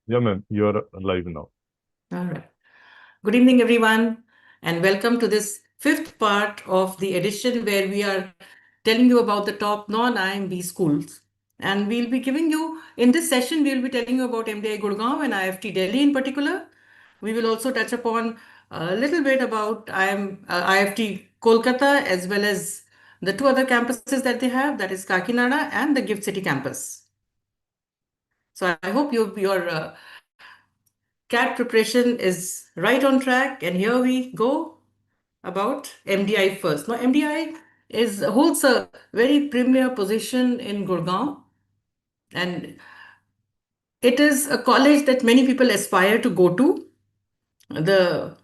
Yeah, ma'am, you're live now. All right. Good evening, everyone, and welcome to this fifth part of the edition where we are telling you about the top non-IIMB schools. And we'll be giving you, in this session, we'll be telling you about MDI Gurgaon and IIFT Delhi in particular. We will also touch upon a little bit about IIFT Kolkata as well as the two other campuses that they have, that is Kakinada and the Gift City campus. So I hope your CAT preparation is right on track. And here we go about MDI first. Now, MDI holds a very premier position in Gurgaon, and it is a college that many people aspire to go to. The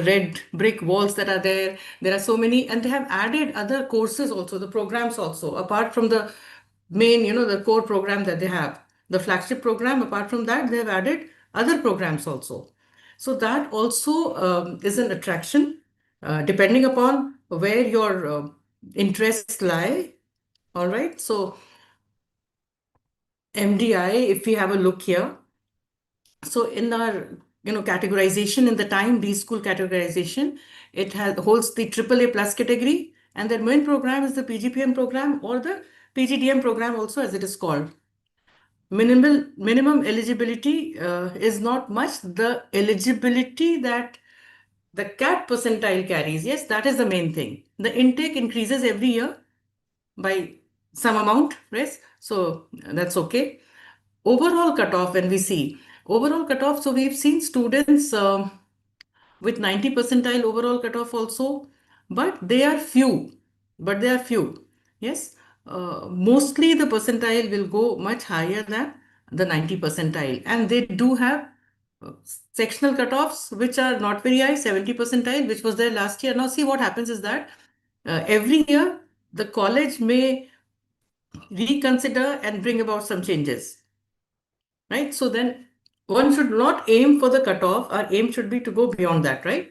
red brick walls that are there are so many, and they have added other courses also, the programs also, apart from the main, the core program that they have, the flagship program. Apart from that, they have added other programs also. So that also is an attraction, depending upon where your interests lie. All right. So MDI, if we have a look here, so in our categorization, in the T.I.M.E school categorization, it holds the AAA plus category, and their main program is the PGPM program, or the PGDM program also, as it is called. Minimum eligibility is not much. The eligibility that the CAT percentile carries, yes, that is the main thing. The intake increases every year by some amount, right? So that's okay. Overall cutoff, when we see overall cutoff, so we've seen students with 90 percentile overall cutoff also, but they are few. Yes, mostly the percentile will go much higher than the 90 percentile, and they do have uh, sectional cutoffs which are not very high, 70 percentile, which was there last year. Now, see, what happens is that every year the college may reconsider and bring about some changes, right? So then one should not aim for the cutoff. Our aim should be to go beyond that, right?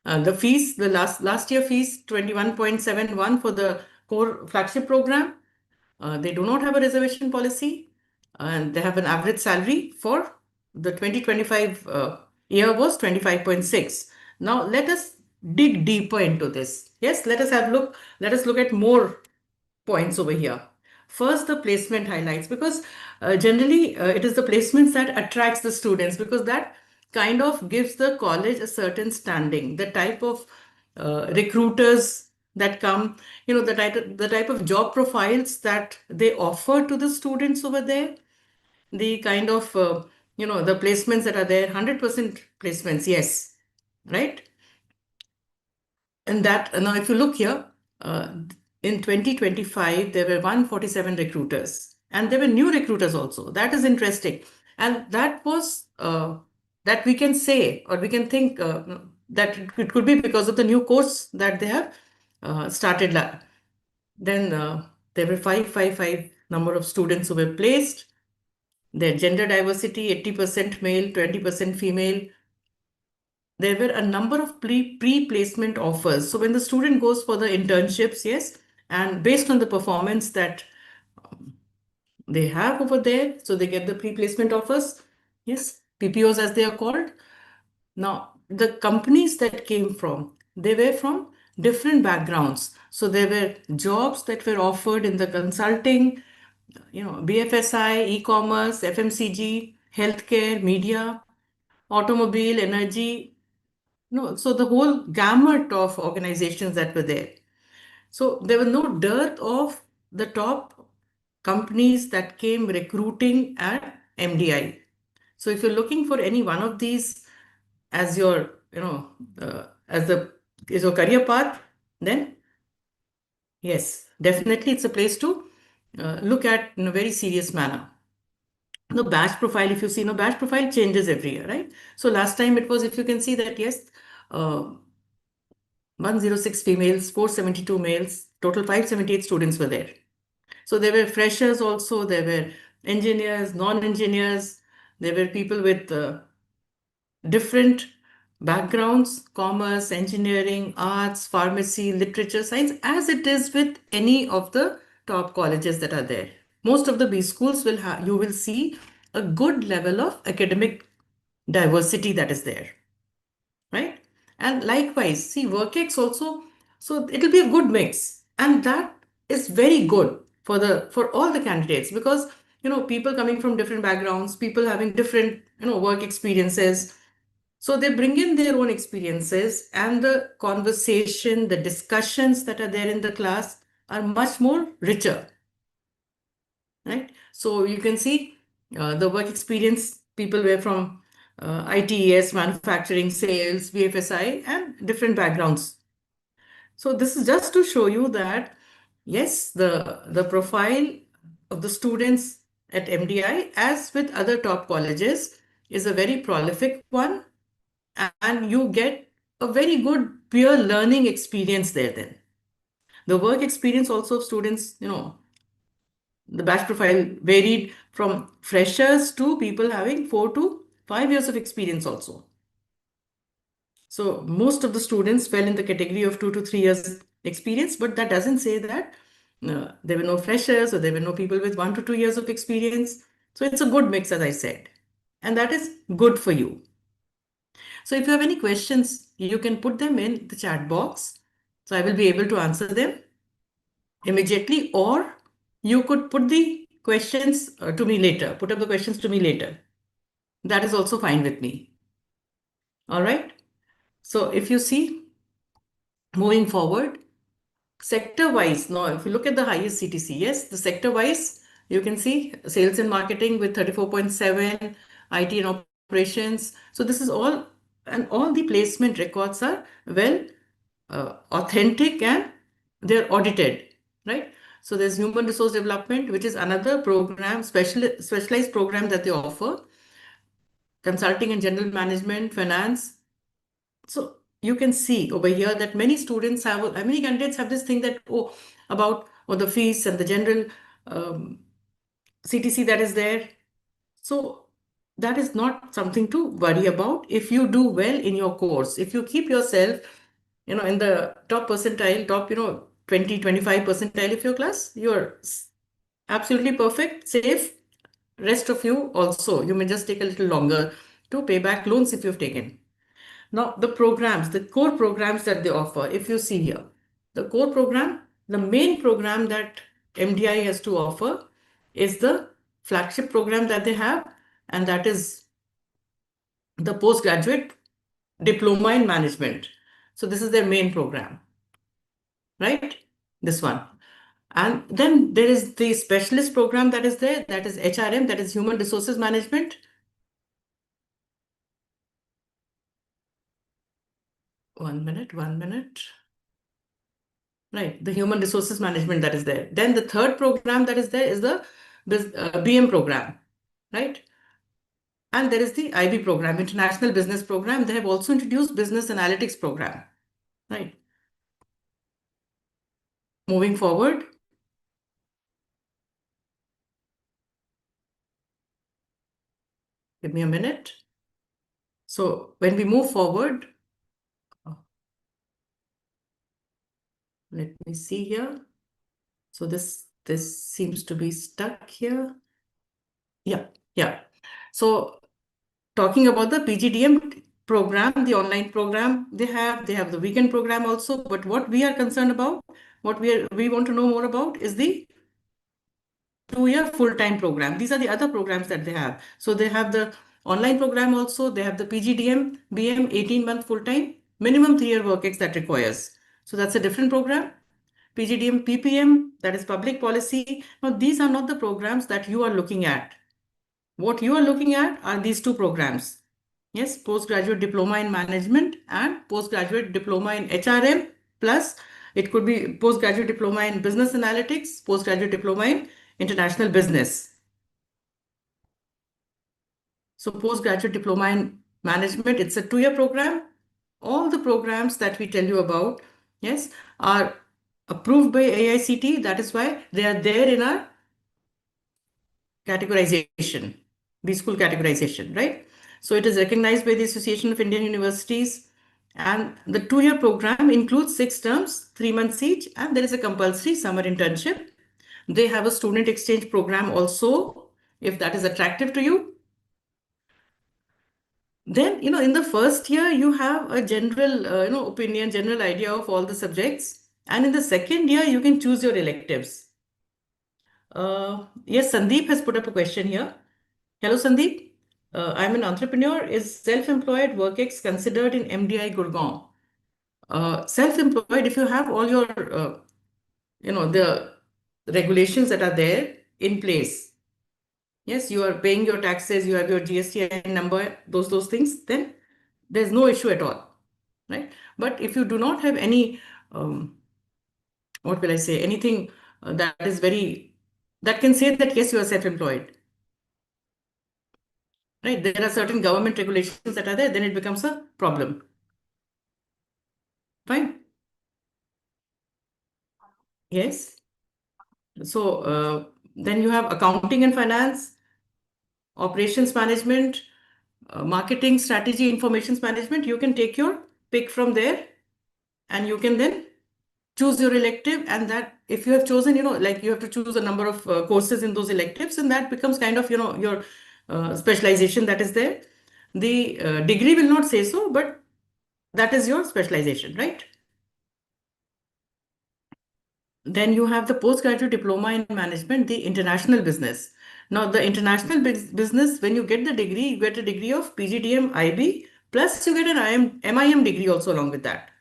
The fees, the last year fees, 21.71 for the core flagship program. They do not have a reservation policy, and they have an average salary for the 2025 year was 25.6. Now let us dig deeper into this. Yes, let us look at more points over here. First, the placement highlights, because generally it is the placements that attracts the students, because that kind of gives the college a certain standing. The type of recruiters that come, the type of job profiles that they offer to the students over there, the kind of the placements that are there, 100% placements, yes, right? And that now, if you look here, uh, in 2025, there were 147 recruiters, and there were new recruiters also. That is interesting. And that was that we can say, or we can think that it could be because of the new course that they have started. Then there were 555 number of students who were placed. Their gender diversity, 80% male, 20% female. There were a number of pre-placement offers. So when the student goes for the internships, yes, and based on the performance that they have over there, so they get the pre-placement offers, yes, PPOs as they are called. Now, the companies that came from, they were from different backgrounds. So there were jobs that were offered in the consulting, BFSI, e-commerce, FMCG, healthcare, media, automobile, energy. No, so the whole gamut of organizations that were there. So there was no dearth of the top companies that came recruiting at MDI. So if you're looking for any one of these as your, as the is your career path, then yes, definitely it's a place to look at in a very serious manner. The batch profile, if you see, batch profile changes every year, right? So last time it was, if you can see that, yes, uh, 106 females, 472 males, total 578 students were there. So there were freshers also, there were engineers, non-engineers, there were people with different backgrounds, commerce, engineering, arts, pharmacy, literature, science, as it is with any of the top colleges that are there. Most of the B schools will have, you will see a good level of academic diversity that is there, right? And likewise, see, WorkX also, so it'll be a good mix. And that is very good for all the candidates because people coming from different backgrounds, people having different work experiences, so they bring in their own experiences, and the conversation, the discussions that are there in the class are much more richer, right? So you can see the work experience, people were from ITES, manufacturing, sales, BFSI, and different backgrounds. So this is just to show you that, yes, the profile of the students at MDI, as with other top colleges, is a very prolific one, and you get a very good peer learning experience there then. The work experience also of students, the batch profile varied from freshers to people having 4 to 5 years of experience also. So most of the students fell in the category of 2 to 3 years experience, but that doesn't say that there were no freshers or there were no people with 1 to 2 years of experience. So it's a good mix, as I said, and that is good for you. So if you have any questions, you can put them in the chat box. So I will be able to answer them immediately, or you could put the questions to me later, put up the questions to me later. That is also fine with me. All right. So if you see, moving forward, sector-wise, now if you look at the highest CTC, yes, the sector-wise, you can see sales and marketing with 34.7, IT and operations. So this is all, and all the placement records are well authentic and they're audited, right? So there's human resource development, which is another program, specialized program that they offer, consulting and general management, finance. So you can see over here that many students have, many candidates have this thing that, about the fees and the general CTC that is there. So that is not something to worry about if you do well in your course. If you keep yourself, in the top percentile, top, 20, 25 percentile of your class, you're absolutely perfect, safe. Rest of you also, you may just take a little longer to pay back loans if you've taken. Now, the programs, the core programs that they offer, if you see here, the core program, the main program that MDI has to offer is the flagship program that they have, and that is the postgraduate diploma in management. So this is their main program, right? This one. And then there is the specialist program that is there, that is HRM, that is human resources management. One minute. Right, the human resources management that is there. Then the third program that is there is the BM program, right? And there is the IB program, International Business Program. They have also introduced Business Analytics Program, right? Moving forward, give me a minute. So when we move forward, let me see here. So this seems to be stuck here. Yeah. So talking about the PGDM program, the online program they have the weekend program also. But what we are concerned about, what we want to know more about is the 2-year full-time program. These are the other programs that they have. So they have the online program also. They have the PGDM, BM, 18-month full-time, minimum 3-year work ex that requires. So that's a different program. PGDM, PPM, that is public policy. Now, these are not the programs that you are looking at. What you are looking at are these two programs. Yes, postgraduate diploma in management and postgraduate diploma in HRM, plus it could be postgraduate diploma in business analytics, postgraduate diploma in international business. So postgraduate diploma in management, it's a 2-year program. All the programs that we tell you about, yes, are approved by AICT. That is why they are there in our categorization, B school categorization, right? So it is recognized by the Association of Indian Universities. And the 2-year program includes 6 terms, 3 months each, and there is a compulsory summer internship. They have a student exchange program also, if that is attractive to you. Then, in the first year, you have a general, opinion, general idea of all the subjects. And in the second year, you can choose your electives. Yes, Sandeep has put up a question here. Hello, Sandeep. I'm an entrepreneur. Is self-employed WorkX considered in MDI Gurgaon? Self-employed, if you have all your, the regulations that are there in place. Yes, you are paying your taxes, you have your GSTN number, those things, then there's no issue at all, right? But if you do not have any, what will I say, anything that is that can say that yes, you are self-employed, right? There are certain government regulations that are there, then it becomes a problem. Fine. Yes. So then you have accounting and finance, operations management, marketing strategy, information management. You can take your pick from there, and you can then choose your elective. And that, if you have chosen, like you have to choose a number of courses in those electives, and that becomes kind of, your specialization that is there. The degree will not say so, but that is your specialization, right? Then you have the postgraduate diploma in management, the international business. Now, the international business, when you get the degree, you get a degree of PGDM IB, plus you get an MIM degree also along with that.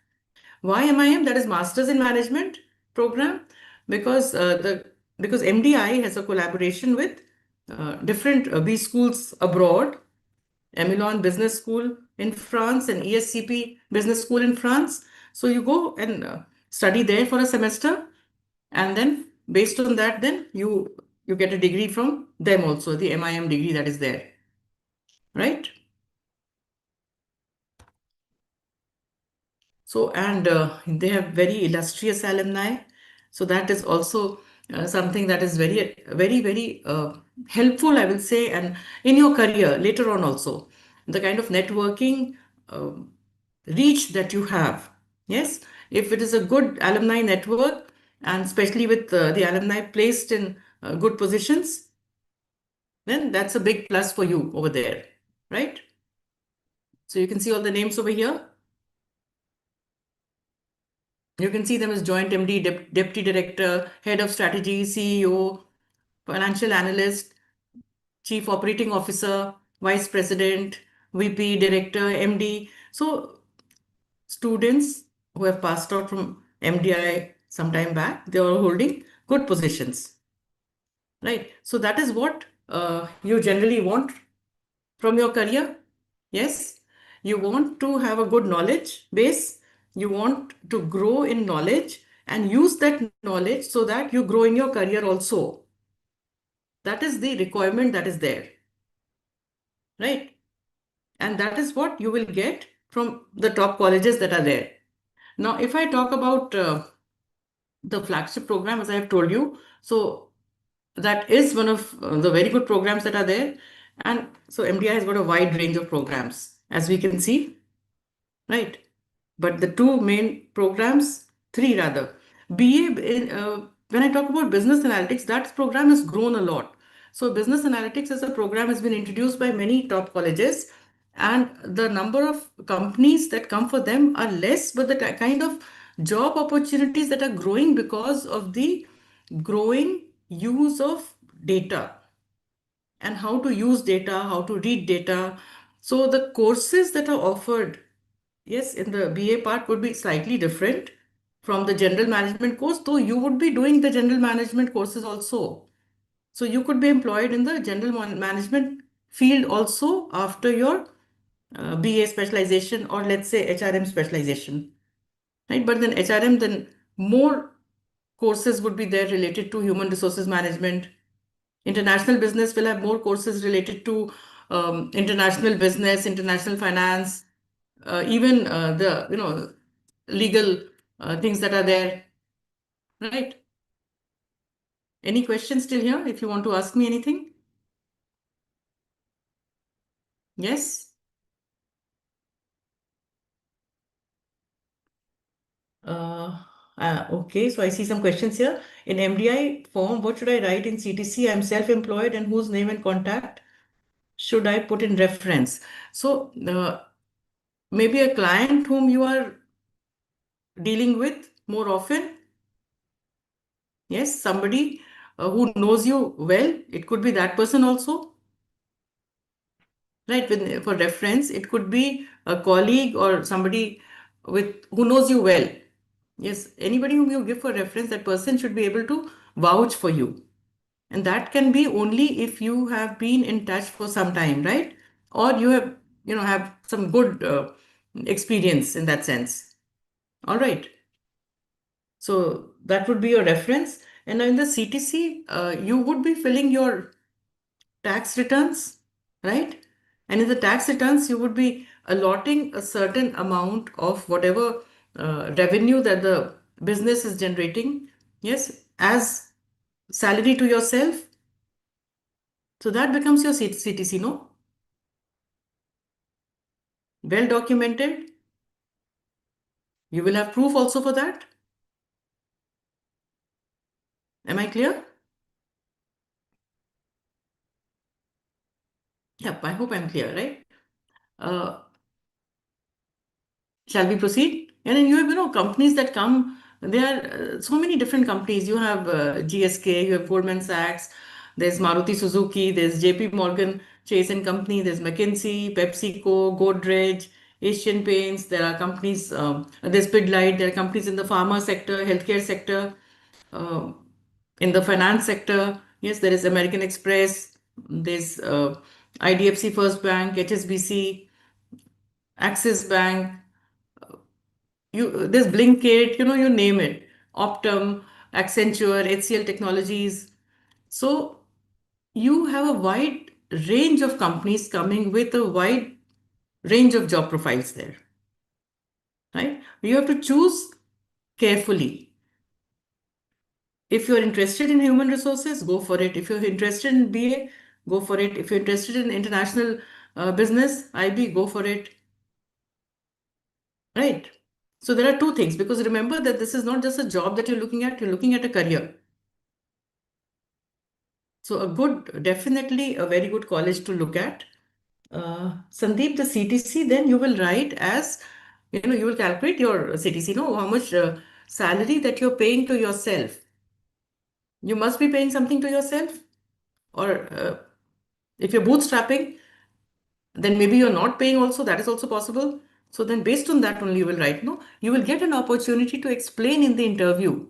Why MIM? That is Masters in Management program, because because MDI has a collaboration with different B schools abroad, Emilon Business School in France and ESCP Business School in France. So you go and study there for a semester, and then based on that, then you get a degree from them also, the MIM degree that is there, right? So, and they have very illustrious alumni. So that is also something that is very, very, very helpful, I will say, and in your career later on also, the kind of networking reach that you have. Yes, if it is a good alumni network, and especially with the alumni placed in good positions, then that's a big plus for you over there, right? So you can see all the names over here. You can see them as joint MD, deputy director, head of strategy, CEO, financial analyst, chief operating officer, vice president, VP, director, MD. So students who have passed out from MDI some time back, they are holding good positions, right? So that is what you generally want from your career. Yes, you want to have a good knowledge base. You want to grow in knowledge and use that knowledge so that you grow in your career also. That is the requirement that is there, right? And that is what you will get from the top colleges that are there. Now, if I talk about the flagship program, as I have told you, so that is one of the very good programs that are there. And so MDI has got a wide range of programs, as we can see, right? But the two main programs, three rather. When I talk about business analytics, that program has grown a lot. So business analytics as a program has been introduced by many top colleges, and the number of companies that come for them are less, but the kind of job opportunities that are growing because of the growing use of data and how to use data, how to read data. So the courses that are offered, yes, in the BA part would be slightly different from the general management course, though you would be doing the general management courses also. So you could be employed in the general management field also after your BA specialization, or let's say HRM specialization, right? But then HRM, then more courses would be there related to human resources management. International business will have more courses related to international business, international finance, even the legal things that are there, right? Any questions still here? If you want to ask me anything, yes. Okay, so I see some questions here. In MDI form, what should I write in CTC? I'm self-employed and whose name and contact should I put in reference? So maybe a client whom you are dealing with more often. Yes, somebody who knows you well. It could be that person also, right? For reference, it could be a colleague or somebody with who knows you well. Yes, anybody whom you give for reference, that person should be able to vouch for you. And that can be only if you have been in touch for some time, right? Or you have, have some good experience in that sense. All right. So that would be your reference. And now in the CTC, you would be filling your tax returns, right? And in the tax returns, you would be allotting a certain amount of whatever revenue that the business is generating, yes, as salary to yourself. So that becomes your CTC, no? Well documented. You will have proof also for that. Am I clear? Yep, I hope I'm clear, right? Uh, Shall we proceed? And then you have, companies that come. There are so many different companies. You have GSK, you have Goldman Sachs, there's Maruti Suzuki, there's JP Morgan Chase and Company, there's McKinsey, PepsiCo, Godrej, Asian Paints. There are companies, there's Pidlite, there are companies in the pharma sector, healthcare sector, uh, in the finance sector. Yes, there is American Express, there's IDFC First Bank, HSBC, Axis Bank, there's Blinkit, you name it, Optum, Accenture, HCL Technologies. So you have a wide range of companies coming with a wide range of job profiles there, right? You have to choose carefully. If you're interested in human resources, go for it. If you're interested in BA, go for it. If you're interested in international business, IB, go for it, right? So there are two things, because remember that this is not just a job that you're looking at a career. So definitely a very good college to look at. Sandeep, the CTC, then you will write as, you will calculate your CTC, how much salary that you're paying to yourself. You must be paying something to yourself, or if you're bootstrapping, then maybe you're not paying also, that is also possible. So then based on that only you will write, no, you will get an opportunity to explain in the interview.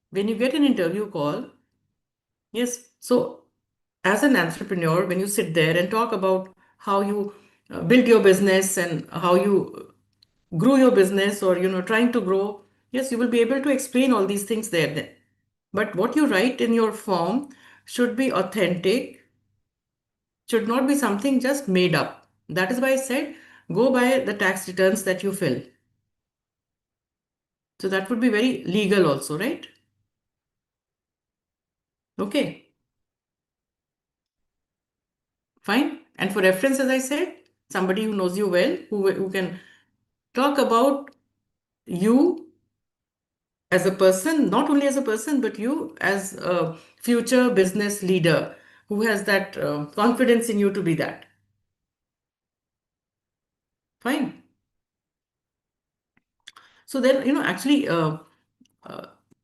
When you get an interview call, yes, so as an entrepreneur, when you sit there and talk about how you build your business and how you grow your business, or trying to grow, yes, you will be able to explain all these things there then. But what you write in your form should be authentic, should not be something just made up. That is why I said go by the tax returns that you fill. So that would be very legal also, right? Okay, fine. And for reference, as I said, somebody who knows you well, who can talk about you as a person, not only as a person, but you as a future business leader who has that confidence in you to be that. Fine. So then, actually, uh,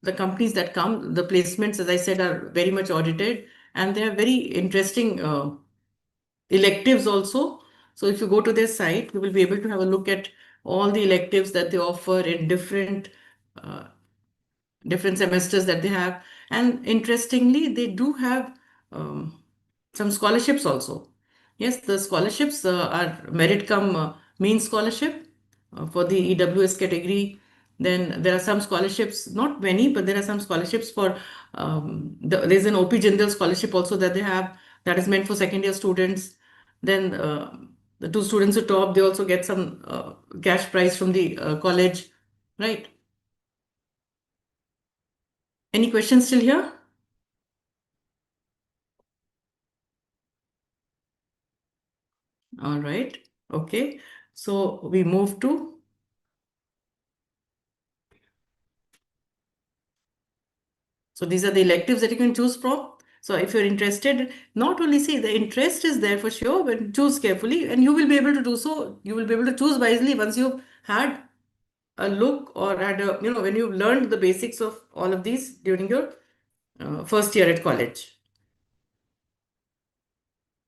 the companies that come, the placements, as I said, are very much audited, and they are very interesting electives also. So if you go to their site, you will be able to have a look at all the electives that they offer in uh, different semesters that they have. And interestingly, they do have some scholarships also. Yes, the scholarships are merit come mean scholarship for the EWS category. Then there are some scholarships, not many, but there are some scholarships for, there's an OP General scholarship also that they have, that is meant for second year students. Then the two students who top, they also get some cash prize from the college, right? Any questions still here? All right. Okay. So we move to So these are the electives that you can choose from. So if you're interested, not only see the interest is there for sure, but choose carefully and you will be able to do so. You will be able to choose wisely once you've had a look or had a, when you've learned the basics of all of these during your first year at college.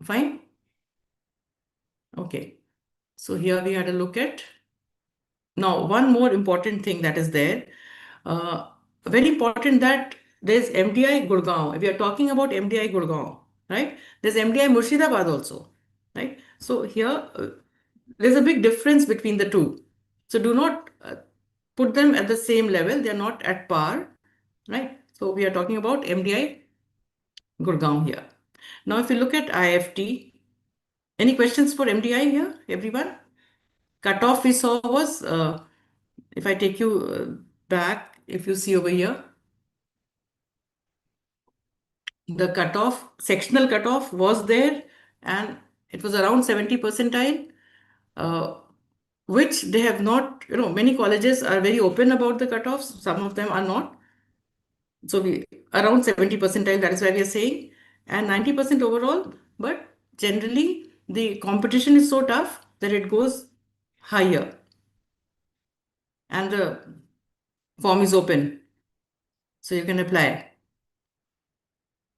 Fine? Okay. So here we had a look at. Now, one more important thing that is there, uh, very important that there's MDI Gurgaon. If we are talking about MDI Gurgaon, right? There's MDI Murshidabad also, right? So here, there's a big difference between the two. So do not put them at the same level. They're not at par, right? So we are talking about MDI Gurgaon here. Now, if you look at IIFT, any questions for MDI here, everyone? Cutoff we saw was, if I take you back, if you see over here, the cutoff, sectional cutoff was there and it was around 70 percentile, uh, which they have not, many colleges are very open about the cutoffs, some of them are not. So we around 70 percentile, that is why we are saying, and 90% overall, but generally the competition is so tough that it goes higher and the form is open, so you can apply.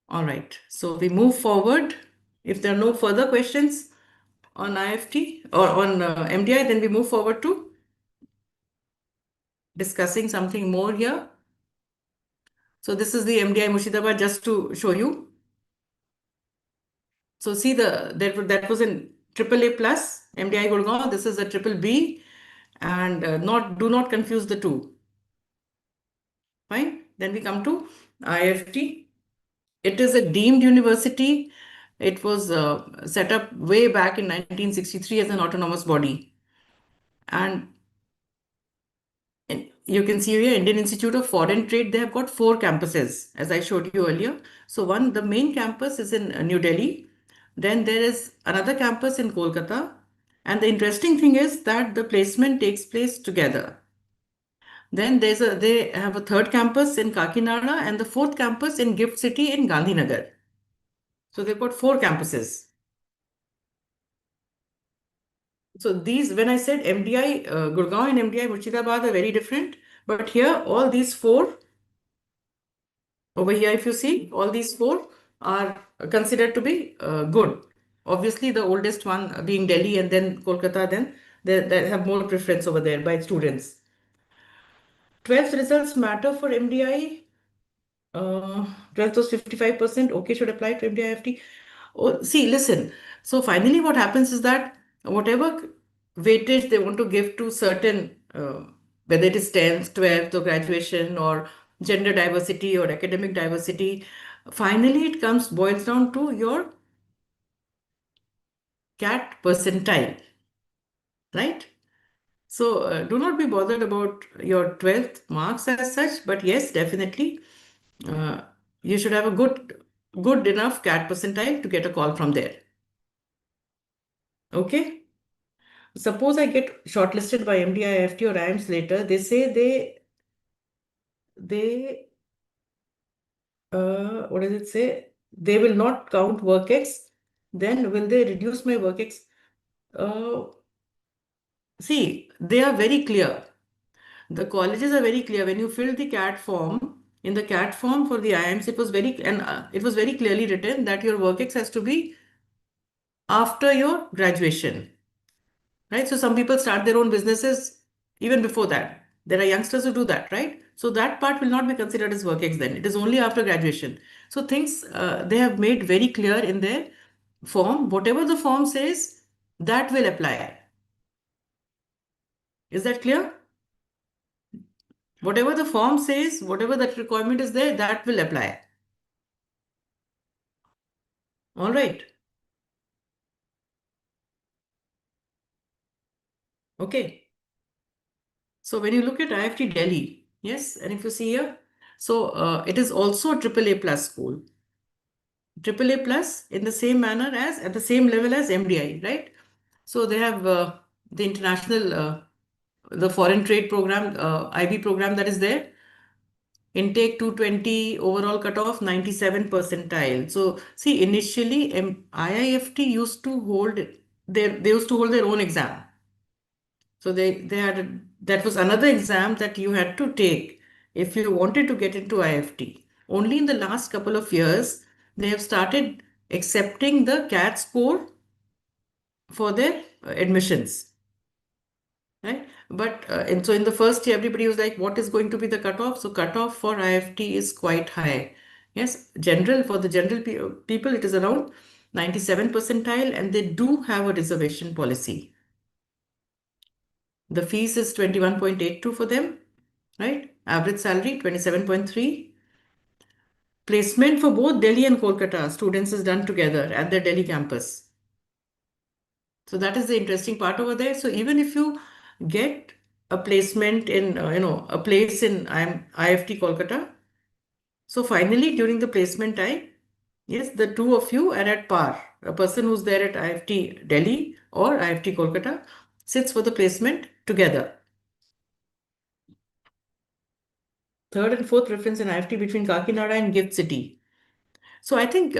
All right, so we move forward. If there are no further questions on IIFT or on MDI, then we move forward to discussing something more here. So this is the MDI Murshidabad just to show you. So see that was in triple A plus MDI Gurgaon. This is a triple B, and not do not confuse the two. Fine. Then we come to IIFT. It is a deemed university. It was set up way back in 1963 as an autonomous body. And you can see here, Indian Institute of Foreign Trade, they have got 4 campuses, as I showed you earlier. So the main campus is in New Delhi. Then there is another campus in Kolkata. And the interesting thing is that the placement takes place together. Then they have a third campus in Kakinada and the fourth campus in Gift City in Gandhinagar. So they've got 4 campuses. So these, when I said MDI Gurgaon and MDI Murshidabad are very different, but here all these 4, over here if you see, all these 4 are considered to be good. Obviously the oldest one being Delhi and then Kolkata, then they have more preference over there by students. 12th results matter for MDI. 12th was 55%. Okay, should apply to MDIFT. Oh, see, listen. So finally, what happens is that whatever weightage they want to give to certain, whether it is 10th, 12th, or graduation, or gender diversity or academic diversity, finally it boils down to your CAT percentile, right? So do not be bothered about your 12th marks as such, but yes, definitely uh, you should have a good enough CAT percentile to get a call from there. Okay. Suppose I get shortlisted by MDI, IIFT or IIMs later, they say they what does it say? They will not count work X. Then will they reduce my work X? Uh, See, they are very clear. The colleges are very clear. When you fill the CAT form, in the CAT form for the IIMs, it was very clearly written that your work X has to be after your graduation, right? So some people start their own businesses even before that. There are youngsters who do that, right? So that part will not be considered as work ex then. It is only after graduation. So things they have made very clear in their form. Whatever the form says, that will apply. Is that clear? Whatever the form says, whatever that requirement is there, that will apply. All right. Okay. So when you look at IIFT Delhi, yes, and if you see here, so it is also a triple A plus school. Triple A plus in the same manner as at the same level as MDI, right? So they have the international, the foreign trade program, IB program that is there. intake 220, overall cutoff 97 percentile. So see, initially IIFT used to hold they used to hold their own exam. So they had that was another exam that you had to take if you wanted to get into IIFT. Only in the last couple of years they have started accepting the CAT score for their admissions. Right? But and so in the first year, everybody was like, what is going to be the cutoff? So cutoff for IFT is quite high. Yes, general for the general people, it is around 97 percentile, and they do have a reservation policy. The fees is 21.82 for them, right? Average salary 27.3. Placement for both Delhi and Kolkata students is done together at the Delhi campus. So that is the interesting part over there. So even if you get a placement in, a place in IFT Kolkata, so finally during the placement time, yes, the two of you are at par. A person who's there at IFT Delhi or IFT Kolkata sits for the placement together. Third and fourth preference in IFT between Kakinada and Gift City. So I think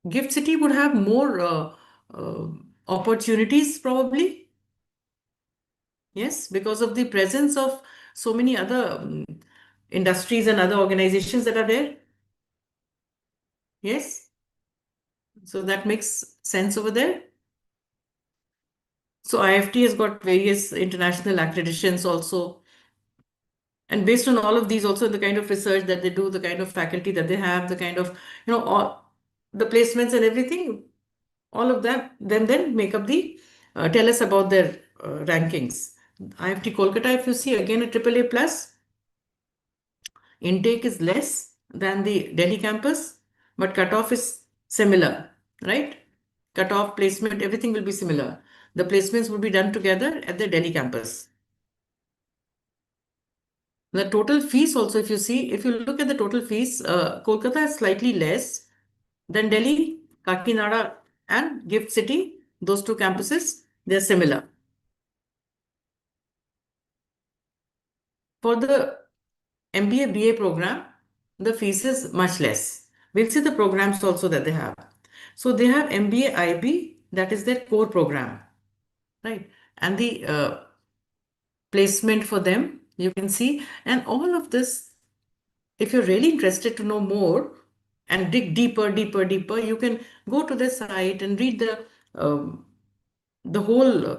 Gift City would have more uh, opportunities probably. Yes, because of the presence of so many other industries and other organizations that are there. Yes, so that makes sense over there. So IFT has got various international accreditations also. And based on all of these, also the kind of research that they do, the kind of faculty that they have, the kind of, all the placements and everything, all of that, then make up tell us about their rankings. IFT Kolkata, if you see, again a triple A plus. Intake is less than the Delhi campus, but cutoff is similar, right? Cutoff, placement, everything will be similar. The placements will be done together at the Delhi campus. The total fees also, if you see, if you look at the total fees, Kolkata is slightly less than Delhi, Kakinada, and Gift City. Those two campuses, they're similar. For the MBA BA program, the fees is much less. We'll see the programs also that they have. So they have MBA IB, that is their core program, right? And the placement for them, you can see. And all of this, if you're really interested to know more and dig deeper, you can go to the site and read the whole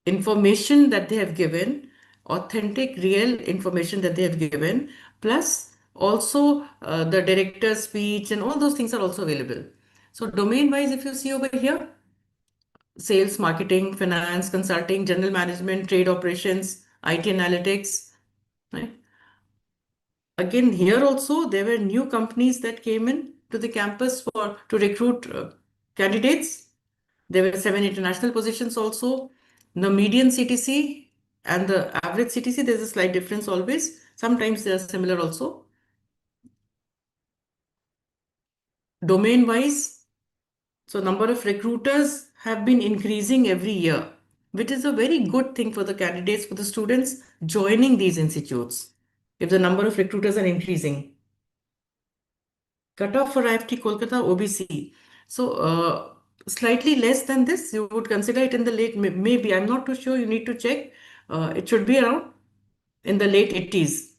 information that they have given, authentic, real information that they have given, plus also the director's speech and all those things are also available. So domain wise, if you see over here, sales, marketing, finance, consulting, general management, trade operations, IT analytics, right? Again, here also there were new companies that came in to the campus for to recruit candidates. There were 7 international positions also. The median CTC and the average CTC, there's a slight difference always. Sometimes they are similar also. Domain wise, so number of recruiters have been increasing every year, which is a very good thing for the candidates, for the students joining these institutes. If the number of recruiters are increasing. Cutoff for IFT Kolkata OBC. So slightly less than this, you would consider it in the late, maybe, I'm not too sure, you need to check. It should be around in the late 80s,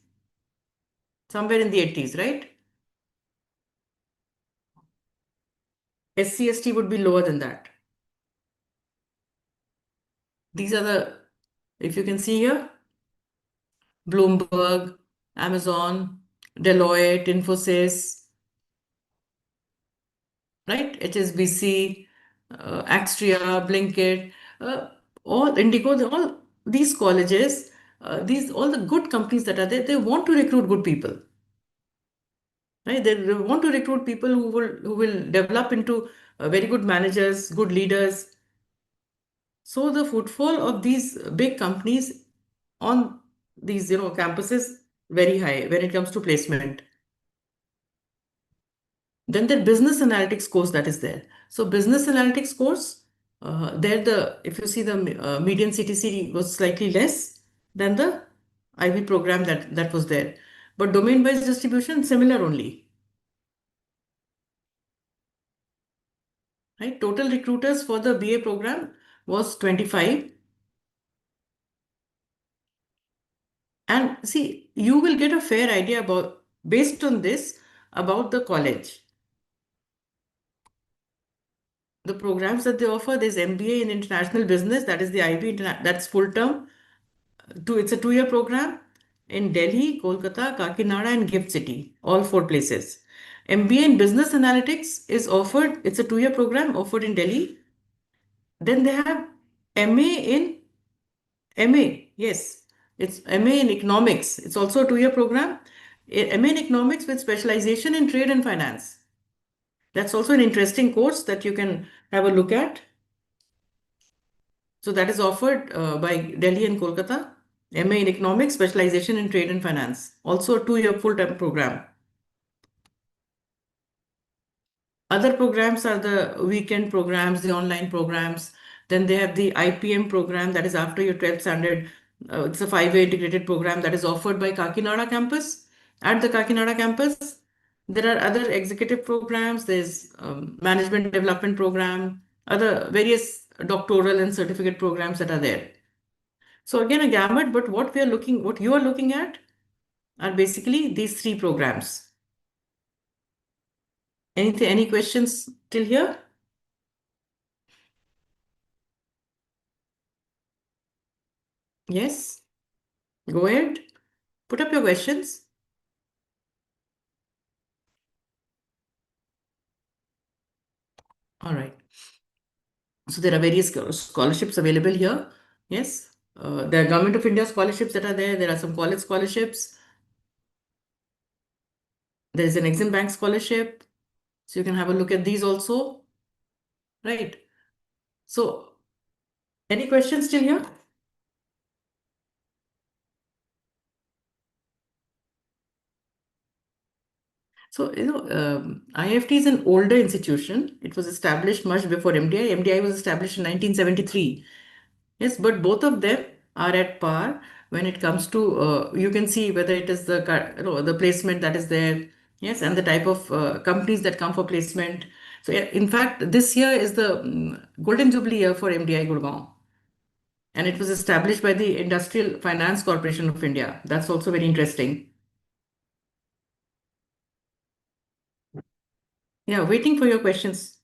somewhere in the 80s, right? SC/ST would be lower than that. These are if you can see here, Bloomberg, Amazon, Deloitte, Infosys, right? HSBC, Axtria, Blinkit, uh, all Indigo, all these colleges, these all the good companies that are there, they want to recruit good people, right? They want to recruit people who will develop into very good managers, good leaders. So the footfall of these big companies on these campuses very high when it comes to placement. Then the business analytics course that is there. So business analytics course, there if you see the median CTC was slightly less than the IB program that was there. But domain-based distribution, similar only. Right? Total recruiters for the BA program was 25. And see, you will get a fair idea about, based on this, about the college. The programs that they offer, there's MBA in International Business, that is the IB, that's full term. It's a 2-year program in Delhi, Kolkata, Kakinada, and Gift City, all 4 places. MBA in Business Analytics is offered, it's a 2-year program offered in Delhi. Then they have MA, yes, it's MA in Economics. It's also a 2-year program. MA in Economics with specialization in Trade and Finance. That's also an interesting course that you can have a look at. So that is offered by Delhi and Kolkata. MA in Economics, specialization in Trade and Finance. Also a 2-year full-time program. Other programs are the weekend programs, the online programs. Then they have the IPM program that is after your 12th standard. It's a 5-year integrated program that is offered by Kakinada campus. At the Kakinada campus, there are other executive programs. There's management development program, other various doctoral and certificate programs that are there. So again, a gamut, but what you are looking at are basically these 3 programs. Any questions till here? Yes, go ahead. Put up your questions. All right. So there are various scholarships available here. Yes. There are Government of India scholarships that are there. There are some college scholarships. There is an Exim Bank scholarship. So you can have a look at these also. Right. So any questions still here? So, IIFT is an older institution. It was established much before MDI. MDI was established in 1973. Yes, but both of them are at par when it comes to, you can see whether it is the placement that is there. Yes, and the type of companies that come for placement. So, yeah, in fact, this year is the Golden Jubilee year for MDI Gurgaon. And it was established by the Industrial Finance Corporation of India. That's also very interesting. Yeah, waiting for your questions.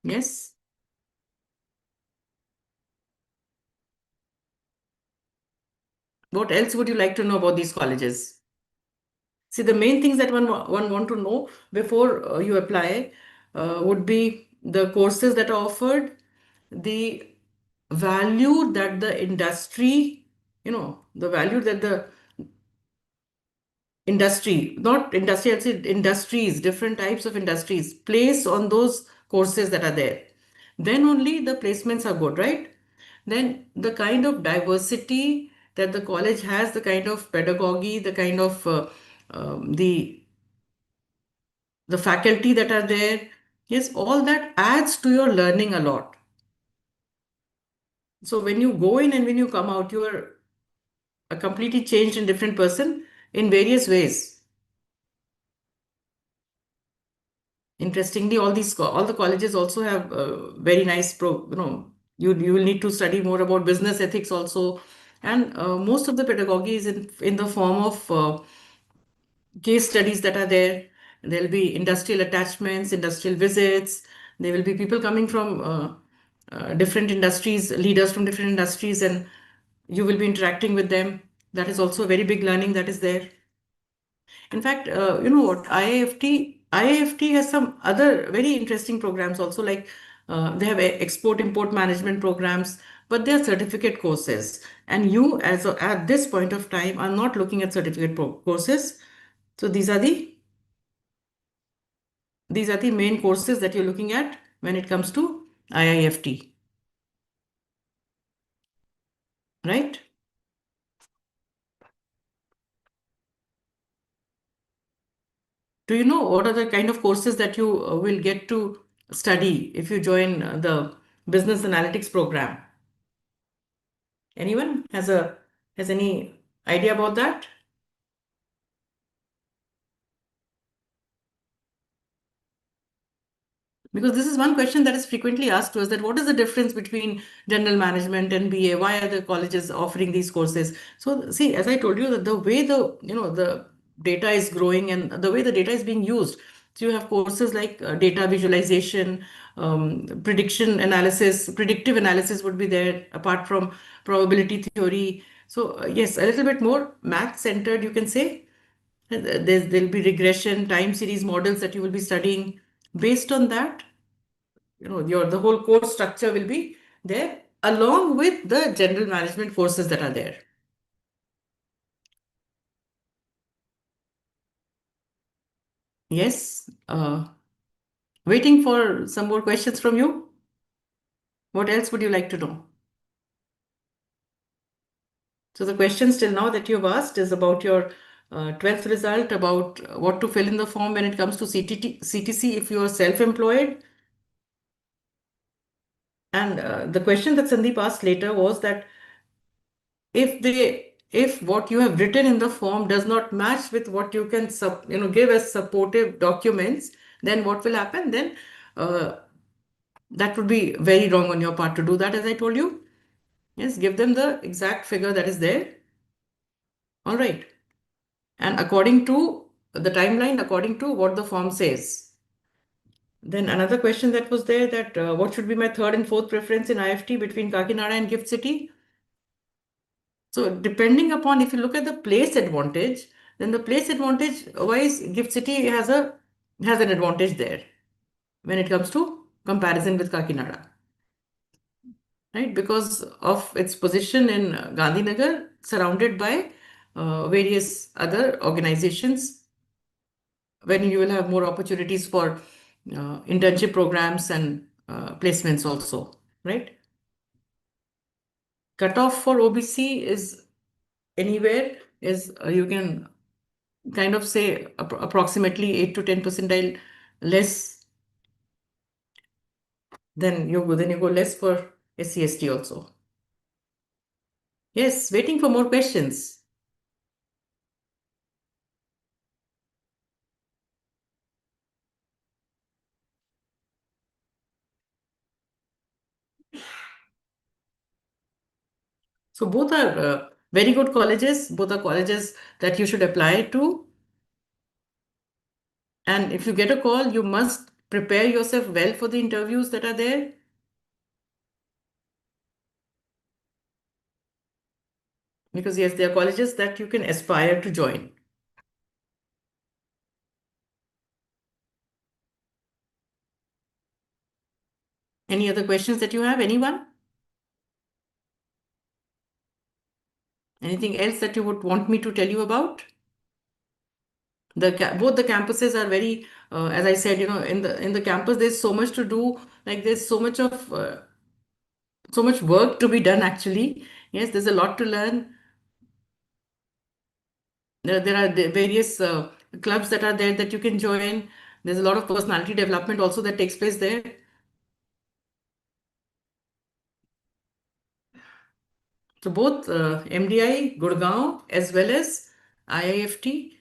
Yes. What else would you like to know about these colleges? See, the main things that one want to know before you apply would be the courses that are offered, the value that the industry, the value that the industry, not industry, I'd say industries, different types of industries place on those courses that are there. Then only the placements are good, right? Then the kind of diversity that the college has, the kind of pedagogy, the kind of the faculty that are there, yes, all that adds to your learning a lot. So when you go in and when you come out, you are a completely changed and different person in various ways. Interestingly, all the colleges also have very nice you will need to study more about business ethics also, and most of the pedagogy is in the form of case studies that are there. There'll be industrial attachments, industrial visits. There will be people coming from different industries, leaders from different industries, and you will be interacting with them. That is also a very big learning that is there. In fact, you know what, IIFT has some other very interesting programs also, like they have export import management programs, but they are certificate courses. And you, at this point of time, are not looking at certificate courses. So these are the main courses that you're looking at when it comes to IIFT, right? Do you know what are the kind of courses that you will get to study if you join the business analytics program. Anyone has any idea about that? Because this is one question that is frequently asked to us, that what is the difference between general management and BA? Why are the colleges offering these courses? So see, as I told you, that the way the data is growing and the way the data is being used. So you have courses like data visualization, prediction analysis, predictive analysis would be there, apart from probability theory. So yes, a little bit more math centered, you can say. There'll be regression, time series models that you will be studying. Based on that, your the whole course structure will be there along with the general management courses that are there. Yes, waiting for some more questions from you. What else would you like to know? So the questions till now that you've asked is about your 12th result, about what to fill in the form when it comes to CTC if you are self-employed. And the question that Sandeep asked later was that if what you have written in the form does not match with what you can give as supportive documents, then what will happen? Then uh, that would be very wrong on your part to do that, as I told you. Yes, give them the exact figure that is there. All right. And according to the timeline, according to what the form says. Then another question that was there, that what should be my third and fourth preference in IFT between Kakinada and Gift City? So depending upon, if you look at the place advantage, then the place advantage wise, Gift City has an advantage there when it comes to comparison with Kakinada, right? Because of its position in Gandhinagar, surrounded by various other organizations, when you will have more opportunities for internship programs and placements also, right? Cutoff for OBC is anywhere, is you can kind of say approximately 8 to 10 percentile less, then you go less for SCST also. Yes, waiting for more questions. So both are very good colleges. Both are colleges that you should apply to. And if you get a call, you must prepare yourself well for the interviews that are there. Because yes, there are colleges that you can aspire to join. Any other questions that you have? Anyone? Anything else that you would want me to tell you about? Both the campuses are very, as I said, in the campus there's so much to do. Like there's so much work to be done actually. Yes, there's a lot to learn. There are the various clubs that are there that you can join. There's a lot of personality development also that takes place there. So both MDI Gurgaon as well as IIFT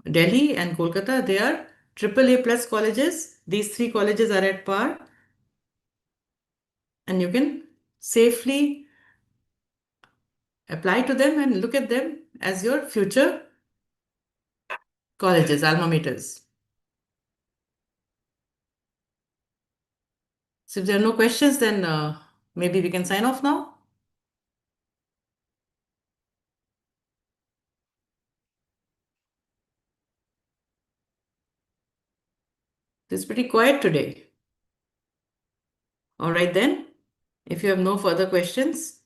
Delhi and Kolkata, they are AAA plus colleges. These three colleges are at par, and you can safely apply to them and look at them as your future colleges, alma maters. So if there are no questions, then maybe we can sign off now. It's pretty quiet today. All right then. If you have no further questions,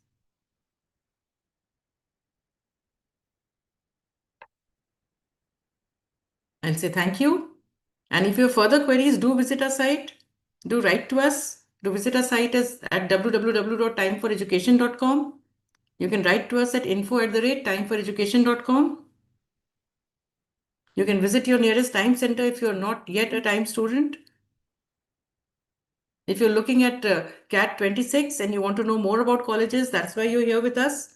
I'll say thank you. And if you have further queries, do visit our site. Do write to us. Do visit our site at www.timeforeducation.com. You can write to us at info@timeforeducation.com. You can visit your nearest time center if you're not yet a time student. If you're looking at CAT 26 and you want to know more about colleges, that's why you're here with us,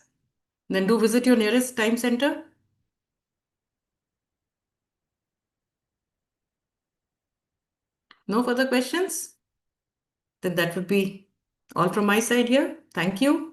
then do visit your nearest time center. No further questions? Then that would be all from my side here. Thank you.